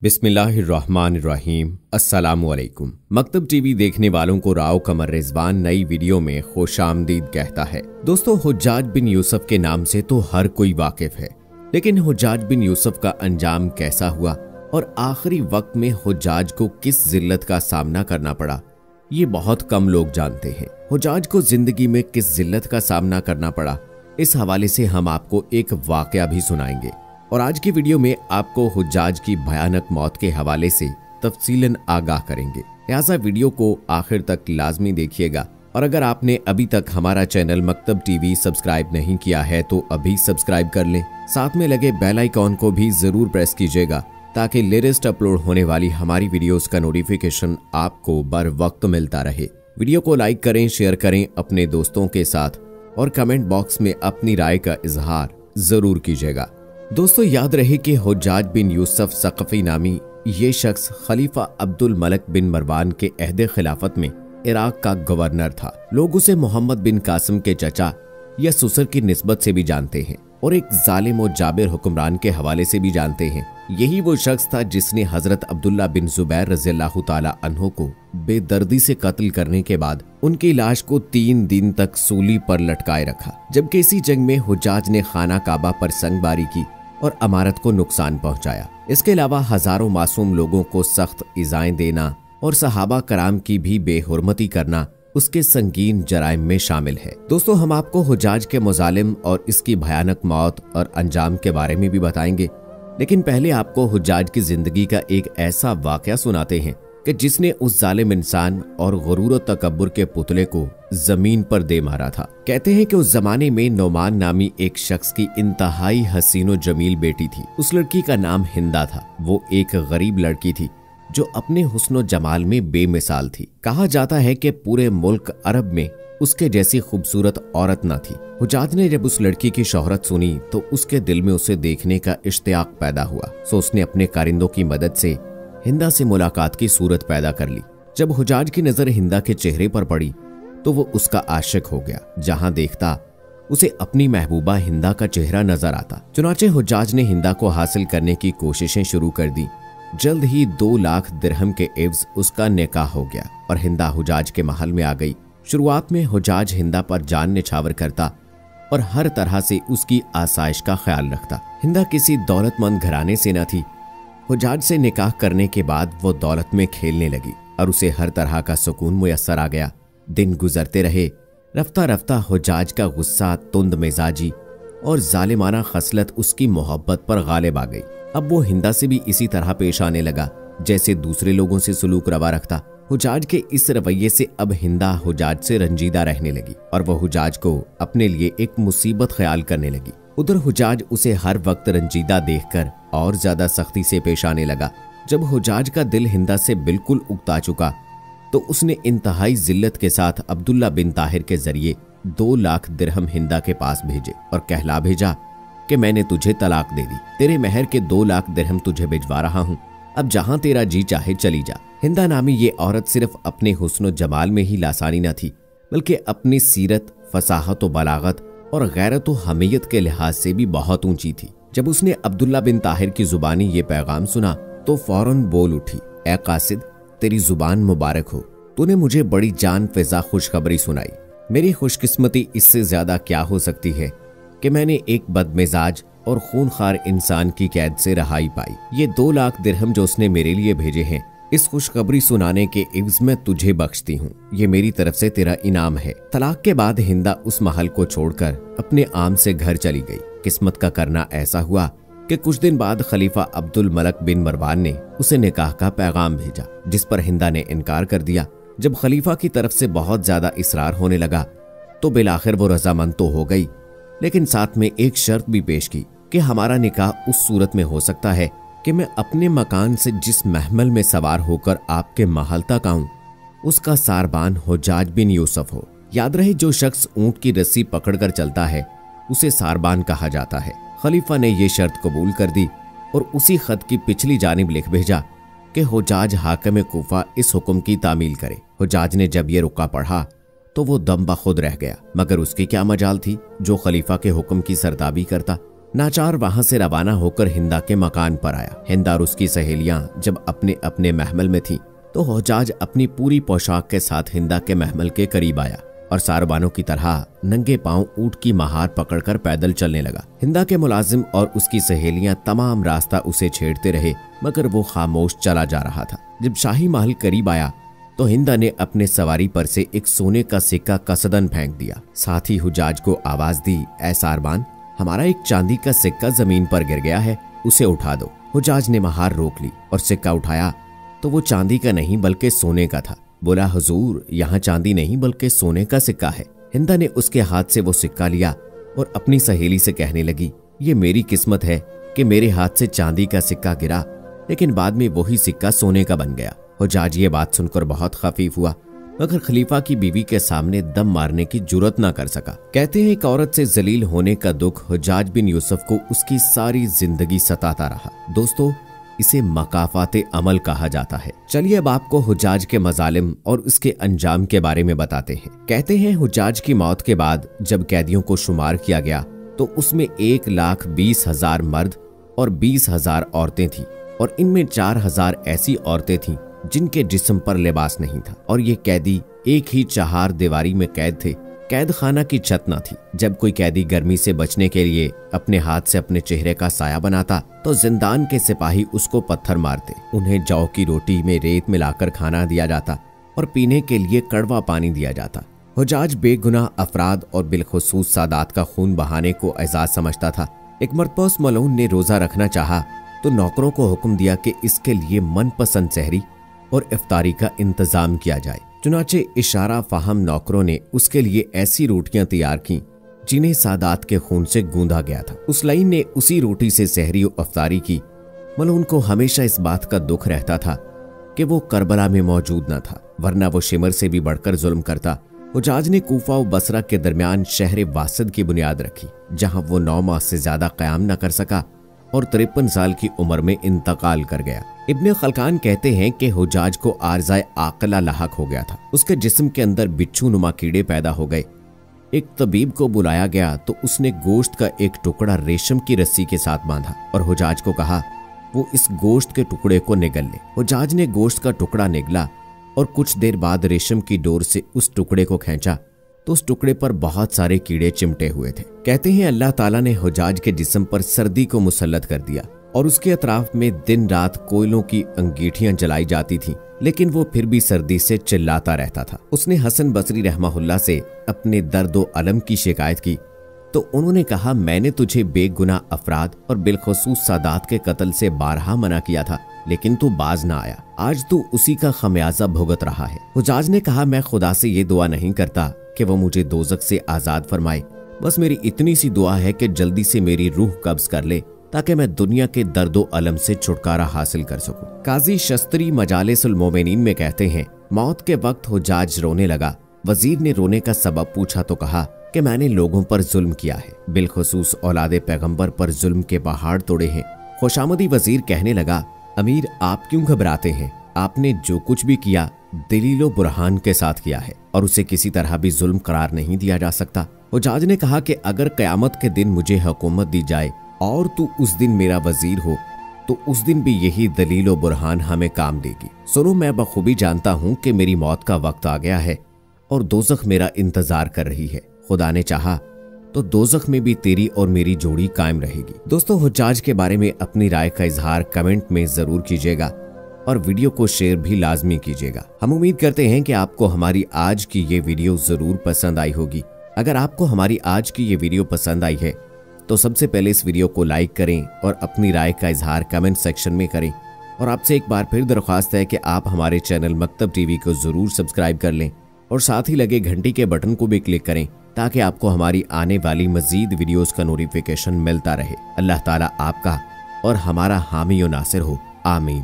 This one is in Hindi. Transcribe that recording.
बिस्मिल्लाहिर्रहमानिर्रहीम। अस्सलामुअलैकुम। मकतब टीवी देखने वालों को राव कमर रिजवान नई वीडियो में खुशामदीद कहता है। दोस्तों, हुज्जाज बिन यूसुफ के नाम से तो हर कोई वाकिफ है, लेकिन हुज्जाज बिन यूसुफ का अंजाम कैसा हुआ और आखिरी वक्त में हुज्जाज को किस जिल्लत का सामना करना पड़ा, ये बहुत कम लोग जानते हैं। हुज्जाज को जिंदगी में किस जिल्लत का सामना करना पड़ा, इस हवाले से हम आपको एक वाकया भी सुनाएंगे और आज की वीडियो में आपको हुज्जाज की भयानक मौत के हवाले से तफसीलन आगाह करेंगे। लिहाजा वीडियो को आखिर तक लाजमी देखिएगा और अगर आपने अभी तक हमारा चैनल मकतब टीवी सब्सक्राइब नहीं किया है तो अभी सब्सक्राइब कर लें। साथ में लगे बेल आइकॉन को भी जरूर प्रेस कीजिएगा ताकि लेटेस्ट अपलोड होने वाली हमारी वीडियोस का नोटिफिकेशन आपको बर वक्त मिलता रहे। वीडियो को लाइक करें, शेयर करें अपने दोस्तों के साथ और कमेंट बॉक्स में अपनी राय का इजहार जरूर कीजिएगा। दोस्तों, याद रहे कि हुज्जाज बिन यूसुफ सकफी नामी ये शख्स खलीफा अब्दुल मलिक बिन मरवान के अहद खिलाफत में इराक का गवर्नर था। लोग उसे मोहम्मद बिन कासिम के चचा या ससुर की निस्बत से भी जानते हैं और एक जालिम और जाबिर हुक्मरान के हवाले से भी जानते हैं। यही वो शख्स था जिसने हजरत अब्दुल्ला बिन जुबैर रज़ियल्लाहु ताला अन्हो को बेदर्दी से कत्ल करने के बाद उनकी लाश को 3 दिन तक सूली पर लटकाए रखा, जबकि इसी जंग में हुज्जाज ने खाना काबा पर संगबारी की और अमारत को नुकसान पहुंचाया। इसके अलावा हजारों मासूम लोगों को सख्त इजाएं देना और सहाबा कराम की भी बेहुरमती करना उसके संगीन जराइम में शामिल है। दोस्तों, हम आपको हुज्जाज के मुजालिम और इसकी भयानक मौत और अंजाम के बारे में भी बताएंगे, लेकिन पहले आपको हुज्जाज की जिंदगी का एक ऐसा वाकया सुनाते हैं कि जिसने उस जालिम इंसान और गुरूर और तकब्बुर के पुतले को जमीन पर दे मारा था। कहते हैं कि उस जमाने में नोमान नामी एक शख्स की इंतहाई हसीनो जमील बेटी थी। उस लड़की का नाम हिंदा था। वो एक गरीब लड़की थी जो अपने हुस्न जमाल में बेमिसाल थी। कहा जाता है कि पूरे मुल्क अरब में उसके जैसी खूबसूरत औरत न थी। हुज्जाज ने जब उस लड़की की शोहरत सुनी तो उसके दिल में उसे देखने का इश्तियाक पैदा हुआ। सो उसने अपने कारिंदों की मदद से हिंदा से मुलाकात की सूरत पैदा कर ली। जब हुज्जाज की नजर हिंदा के चेहरे पर पड़ी तो वो उसका आशिक हो गया। जहां देखता उसे अपनी महबूबा हिंदा का चेहरा नजर आता। चुनाचे हुज्जाज ने हिंदा को हासिल करने की कोशिशें शुरू कर दी। जल्द ही 2 लाख दिरहम के एवज उसका निकाह हो गया और हिंदा हुज्जाज के महल में आ गई। शुरुआत में हुज्जाज हिंदा पर जान निछावर करता और हर तरह से उसकी आसाइश का ख्याल रखता। हिंदा किसी दौलतमंद घराने से न थी। हुज्जाज से निकाह करने के बाद वो दौलत में खेलने लगी और उसे हर तरह का सुकून मुयस्सर आ गया। दिन गुजरते रहे। रफ्ता रफ्ता हुज्जाज का गुस्सा, तुंद मिजाजी और जालिमाना खसलत उसकी मोहब्बत पर गालिब आ गई। अब वो हिंदा से भी इसी तरह पेश आने लगा जैसे दूसरे लोगों से सुलूक रवा रखता। हुज्जाज के इस रवैये से अब हिंदा हुज्जाज से रंजीदा रहने लगी और वह हुज्जाज को अपने लिए एक मुसीबत ख्याल करने लगी। उधर हुज्जाज उसे हर वक्त रंजीदा देखकर और ज्यादा सख्ती से पेश आने लगा। जब हुज्जाज का दिल हिंदा से बिल्कुल उगता चुका तो उसने इंतहाई जिल्लत के साथ अब्दुल्ला बिन ताहिर के जरिए 2 लाख दिरहम हिंदा के पास भेजे और कहला भेजा कि मैंने तुझे तलाक दे दी। तेरे महर के 2 लाख दिरहम तुझे भिजवा रहा हूँ। अब जहां तेरा जी चाहे चली जा। हिंदा नामी ये औरत सिर्फ अपने हुस्न जमाल में ही लासानी न थी, बल्कि अपनी सीरत, फसाहत व बलागत और गैरत व हमीयत के लिहाज से भी बहुत ऊंची थी। जब उसने अब्दुल्ला बिन ताहिर की जुबानी ये पैगाम सुना तो फौरन बोल उठी, ए कासिद, तेरी जुबान मुबारक हो। तूने मुझे बड़ी जान फिजा खुशखबरी सुनाई। मेरी खुशकिस्मती इससे ज्यादा क्या हो सकती है कि मैंने एक बदमिजाज और खूनखार इंसान की कैद से रहाई पाई। ये 2 लाख दिरहम जो उसने मेरे लिए भेजे हैं, इस खुशखबरी सुनाने के इव्ज में तुझे बख्शती हूँ। ये मेरी तरफ से तेरा इनाम है। तलाक के बाद हिंदा उस महल को छोड़कर अपने आम से घर चली गई। किस्मत का करना ऐसा हुआ कि कुछ दिन बाद खलीफा अब्दुल मलिक बिन मरवान ने उसे निकाह का पैगाम भेजा, जिस पर हिंदा ने इनकार कर दिया। जब खलीफा की तरफ से बहुत ज्यादा इसरार होने लगा तो बिलाखिर वो रजामंद तो हो गई, लेकिन साथ में एक शर्त भी पेश की कि हमारा निकाह उस सूरत में हो सकता है कि मैं अपने मकान से जिस महमल में सवार होकर आपके महल तक आऊं उसका सारबान हुज्जाज बिन यूसुफ हो। याद रहे, जो शख्स ऊंट की रस्सी पकड़कर चलता है उसे सारबान कहा जाता है। खलीफा ने यह शर्त कबूल कर दी और उसी खत की पिछली जानिब लिख भेजा कि हुज्जाज हाकिम कूफा इस हुक्म की तामील करे। हुज्जाज ने जब ये रुका पढ़ा तो वो दम बखुद रह गया, मगर उसकी क्या मजाल थी जो खलीफा के हुक्म की सरताबी करता। नाचार वहां से रवाना होकर हिंदा के मकान पर आया। हिंदा और उसकी सहेलियां जब अपने अपने महमल में थी तो हुज्जाज अपनी पूरी पोशाक के साथ हिंदा के महमल के करीब आया और सारबानों की तरह नंगे पांव ऊंट की महार पकड़कर पैदल चलने लगा। हिंदा के मुलाजिम और उसकी सहेलियां तमाम रास्ता उसे छेड़ते रहे, मगर वो खामोश चला जा रहा था। जब शाही महल करीब आया तो हिंदा ने अपने सवारी पर से एक सोने का सिक्का कसदन फेंक दिया। साथ ही हुज्जाज को आवाज दी, ऐ सारबान, हमारा एक चांदी का सिक्का जमीन पर गिर गया है, उसे उठा दो। हुज्जाज ने महार रोक ली और सिक्का उठाया तो वो चांदी का नहीं बल्कि सोने का था। बोला, हुजूर, यहाँ चांदी नहीं बल्कि सोने का सिक्का है। हिंदा ने उसके हाथ से वो सिक्का लिया और अपनी सहेली से कहने लगी, ये मेरी किस्मत है कि मेरे हाथ से चांदी का सिक्का गिरा, लेकिन बाद में वही सिक्का सोने का बन गया। हुज्जाज ये बात सुनकर बहुत खफीफ हुआ, मगर खलीफा की बीवी के सामने दम मारने की जुर्रत ना कर सका। कहते हैं एक औरत से जलील होने का दुख हुज्जाज बिन यूसुफ को उसकी सारी जिंदगी सताता रहा। दोस्तों, इसे मकाफाते अमल कहा जाता है। चलिए अब आपको हुज्जाज के मजालिम और उसके अंजाम के बारे में बताते हैं। कहते हैं हुज्जाज की मौत के बाद जब कैदियों को शुमार किया गया तो उसमें 1,20,000 मर्द और 20,000 औरतें थीं और इनमें 4,000 ऐसी औरतें थीं जिनके जिस्म पर लिबास नहीं था और ये कैदी एक ही चार दीवारी में कैद थे। कैद खाना की छत न थी। जब कोई कैदी गर्मी से बचने के लिए अपने हाथ से अपने चेहरे का साया बनाता तो जिंदान के सिपाही उसको पत्थर मारते। उन्हें जौ की रोटी में रेत मिलाकर खाना दिया जाता और पीने के लिए कड़वा पानी दिया जाता। हुज्जाज बेगुनाह अफराद और बिलखुसूस सादात का खून बहाने को एजाज समझता था। एक मरतबा उस मलऊन ने रोजा रखना चाहा तो नौकरों को हुक्म दिया कि इसके लिए मनपसंद सहरी और इफ्तारी का इंतजाम किया जाए। चुनाचे इशारा फाहम नौकरों ने उसके लिए ऐसी रोटियां तैयार की जिन्हें सादात के खून से गूंदा गया था। उस लाइन ने उसी रोटी से सहरी और इफ्तारी की। मलऊन को हमेशा इस बात का दुख रहता था कि वो करबला में मौजूद न था, वरना वो शिमर से भी बढ़कर जुल्म करता। हुज्जाज ने कूफा और बसरा के दरमियान शहर वासिद की बुनियाद रखी, जहां वो 9 माह से ज्यादा कयाम न कर सका और 53 साल की उम्र में इंतकाल कर गया। इब्ने खलकान कहते हैं कि हुज्जाज को आर्ज़ाए आकला लाहक हो गया था। उसके जिस्म के अंदर बिच्छू नुमा कीड़े पैदा हो गए। एक तबीब को बुलाया गया तो उसने गोश्त का एक टुकड़ा रेशम की रस्सी के साथ बांधा और हुज्जाज को कहा वो इस गोश्त के टुकड़े को निगल ले। हुज्जाज ने गोश्त का टुकड़ा निगला और कुछ देर बाद रेशम की डोर से उस टुकड़े को खींचा तो उस टुकड़े पर बहुत सारे कीड़े चिमटे हुए थे। कहते हैं अल्लाह ताला ने हुज्जाज के जिस्म पर सर्दी को मुसल्लत कर दिया और उसके अतराफ में दिन रात कोयलों की अंगीठियां जलाई जाती थीं, लेकिन वो फिर भी सर्दी से चिल्लाता रहता था। उसने हसन बसरी रहमहुल्लाह से अपने दर्द व अलम की शिकायत की तो उन्होंने कहा, मैंने तुझे बेगुनाह अफराद और बिलखुसूस सादात के कत्ल से बारहा मना किया था, लेकिन तू बाज ना आया। आज तू उसी का खमियाजा भुगत रहा है। हुज्जाज ने कहा, मैं खुदा से ये दुआ नहीं करता कि वो मुझे दोजख से आजाद फरमाए, बस मेरी इतनी सी दुआ है कि जल्दी से मेरी रूह कब्ज कर ले ताकि मैं दुनिया के दर्दो अलम से छुटकारा हासिल कर सकूं। काजी शस्त्री मजालिसुल मोमिनीन में कहते हैं, मौत के वक्त हुज्जाज रोने लगा। वजीर ने रोने का सबब पूछा तो कहा कि मैंने लोगों पर जुल्म किया है, बिलखुसूस औलादे पैगंबर पर जुल्म के पहाड़ तोड़े हैं। खुशामदी वजीर कहने लगा, अमीर आप क्यों घबराते हैं? आपने जो कुछ भी किया दलीलो बुरहान के साथ किया है और उसे किसी तरह भी जुल्म करार नहीं दिया जा सकता। हुज्जाज ने कहा कि अगर कयामत के दिन मुझे हुकूमत दी जाए और तू उस दिन मेरा वजीर हो तो उस दिन भी यही दलीलो बुरहान हमें काम देगी। सुनो, मैं बखूबी जानता हूँ कि मेरी मौत का वक्त आ गया है और दोजख मेरा इंतजार कर रही है। खुदा ने चाहा तो दोजख में भी तेरी और मेरी जोड़ी कायम रहेगी। दोस्तों, हुज्जाज के बारे में अपनी राय का इजहार कमेंट में जरूर कीजिएगा और वीडियो को शेयर भी लाजमी कीजिएगा। हम उम्मीद करते हैं कि आपको हमारी आज की ये वीडियो जरूर पसंद आई होगी। अगर आपको हमारी आज की ये वीडियो पसंद आई है तो सबसे पहले इस वीडियो को लाइक करें और अपनी राय का इजहार कमेंट सेक्शन में करें। और आपसे एक बार फिर दरख्वास्त है कि आप हमारे चैनल मकतब टीवी को जरूर सब्सक्राइब कर लें और साथ ही लगे घंटी के बटन को भी क्लिक करें ताकि आपको हमारी आने वाली मजीद वीडियोस का नोटिफिकेशन मिलता रहे। अल्लाह ताला आपका और हमारा हामी और नासिर हो। आमीन।